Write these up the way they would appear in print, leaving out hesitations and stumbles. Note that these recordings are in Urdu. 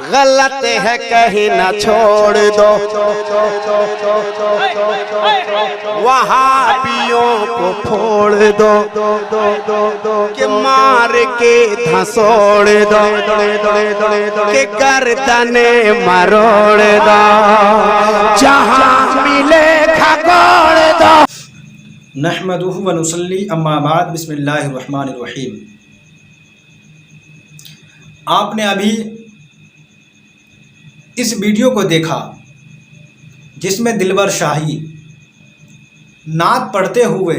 غلط ہے کہیں نہ چھوڑ دو، وہابیوں کو پھوڑ دو کہ مار کے دھسوڑ دو کہ گردنیں مروڑ دو، جہاں ملے کھگوڑ دو۔ نحمدہ و نصلی اما بعد، بسم اللہ الرحمن الرحیم۔ آپ نے ابھی اس ویڈیو کو دیکھا جس میں دلبر شاہی نعت پڑھتے ہوئے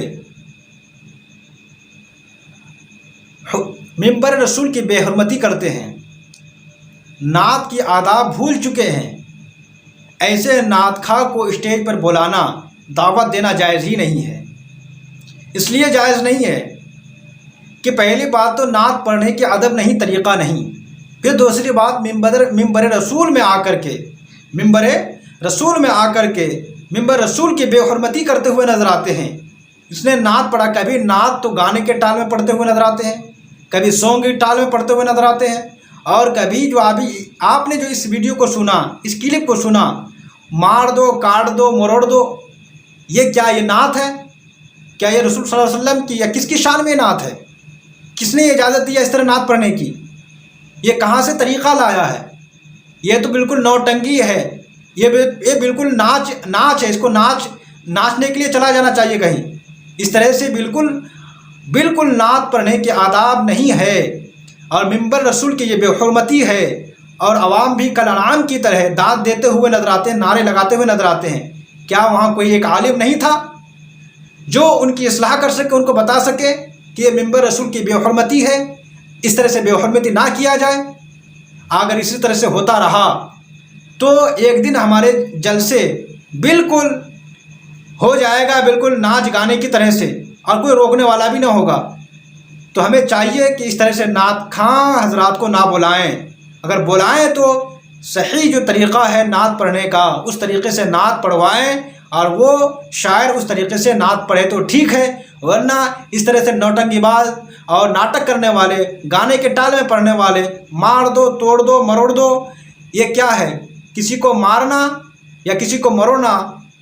ممبر رسول کی بے حرمتی کرتے ہیں، نعت کی آداب بھول چکے ہیں۔ ایسے نعت خواہ کو اسٹیج پر بلانا، دعوت دینا جائز ہی نہیں ہے۔ اس لیے جائز نہیں ہے کہ پہلی بات تو نعت پڑھنے کے ادب نہیں، طریقہ نہیں، پھر دوسری بات ممبر رسول میں آ کر کے ممبر رسول کی بے حرمتی کرتے ہوئے نظر آتے ہیں۔ اس نے نعت پڑھا، کبھی نعت تو گانے کے ٹال میں پڑھتے ہوئے نظر آتے ہیں، کبھی سونگ کی ٹال میں پڑھتے ہوئے نظر آتے ہیں، اور کبھی جو آپ نے جو اس ویڈیو کو سنا، اس کلپ کو سنا، مار دو، کاٹ دو، مروڑ دو، یہ کیا یہ نعت ہے؟ کیا یہ رسول صلی اللہ علیہ وسلم کی یا کس کی شان میں نعت ہے؟ کس نے اجازت دیا اس طرح نعت پڑھنے کی؟ یہ کہاں سے طریقہ لایا ہے؟ یہ تو بالکل نوٹنگی ہے، یہ بالکل ناچ ہے۔ اس کو ناچنے کے لیے چلا جانا چاہیے کہیں۔ اس طرح سے بالکل نعت پڑھنے کے آداب نہیں ہے، اور ممبر رسول کی یہ بے حرمتی ہے۔ اور عوام بھی کل انعام کی طرح داد دیتے ہوئے نظر آتے ہیں، نعرے لگاتے ہوئے نظر آتے ہیں۔ کیا وہاں کوئی ایک عالم نہیں تھا جو ان کی اصلاح کر سکے، ان کو بتا سکے کہ یہ ممبر رسول کی بے حرمتی ہے، اس طرح سے بے حرمتی نہ کیا جائے؟ اگر اسی طرح سے ہوتا رہا تو ایک دن ہمارے جلسے بالکل ہو جائے گا، بالکل ناچ گانے کی طرح سے، اور کوئی روکنے والا بھی نہ ہوگا۔ تو ہمیں چاہیے کہ اس طرح سے نعت خواں حضرات کو نہ بلائیں۔ اگر بلائیں تو صحیح جو طریقہ ہے نعت پڑھنے کا، اس طریقے سے نعت پڑھوائیں، اور وہ شاعر اس طریقے سے نعت پڑھے تو ٹھیک ہے، ورنہ اس طرح سے نوٹنگی باز اور ناٹک کرنے والے، گانے کے ٹال میں پڑھنے والے، مار دو، توڑ دو، مروڑ دو، یہ کیا ہے؟ کسی کو مارنا یا کسی کو مروڑنا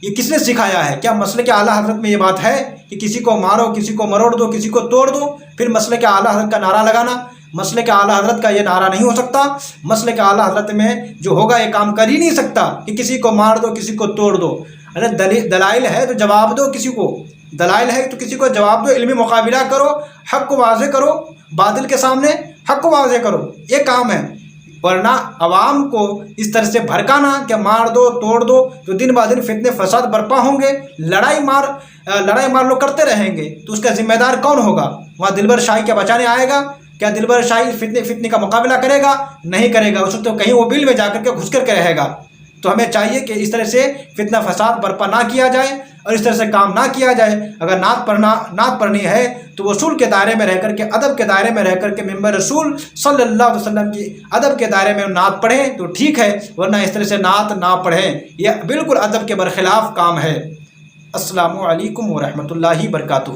یہ کس نے سکھایا ہے؟ کیا مسلک اعلیٰ حضرت میں یہ بات ہے کہ کسی کو مارو، کسی کو مروڑ دو، کسی کو توڑ دو، پھر مسلک اعلیٰ حضرت کا نعرہ لگانا؟ مسلک اعلیٰ حضرت کا یہ نعرہ نہیں ہو سکتا۔ مسلک اعلیٰ حضرت میں جو ہوگا یہ کام کر ہی نہیں سکتا کہ کسی کو مار دو، کسی کو توڑ دو۔ ارے دلائل ہے تو جواب دو، کسی کو دلائل ہے تو کسی کو جواب دو، علمی مقابلہ کرو، حق کو واضح کرو، باطل کے سامنے حق کو واضح کرو، یہ کام ہے۔ ورنہ عوام کو اس طرح سے بھڑکانا کہ مار دو، توڑ دو، تو دن بہ دن فتنے فساد برپا ہوں گے، لڑائی مار لوگ کرتے رہیں گے، تو اس کا ذمہ دار کون ہوگا؟ وہاں دلبر شاہی کیا بچانے آئے گا؟ کیا دلبر شاہی فتنے کا مقابلہ کرے گا؟ نہیں کرے گا، اس وقت تو کہیں وہ بل میں جا کر کے گھس کر کے رہے گا۔ تو ہمیں چاہیے کہ اس طرح سے فتنہ فساد برپا نہ کیا جائے، اور اس طرح سے کام نہ کیا جائے۔ اگر نعت پڑھنی ہے تو اصول کے دائرے میں رہ کر کے، ادب کے دائرے میں رہ کر کے ممبر رسول صلی اللہ علیہ وسلم کی ادب کے دائرے میں نعت پڑھیں تو ٹھیک ہے، ورنہ اس طرح سے نعت نہ پڑھیں، یہ بالکل ادب کے برخلاف کام ہے۔ السلام علیکم ورحمۃ اللہ وبرکاتہ۔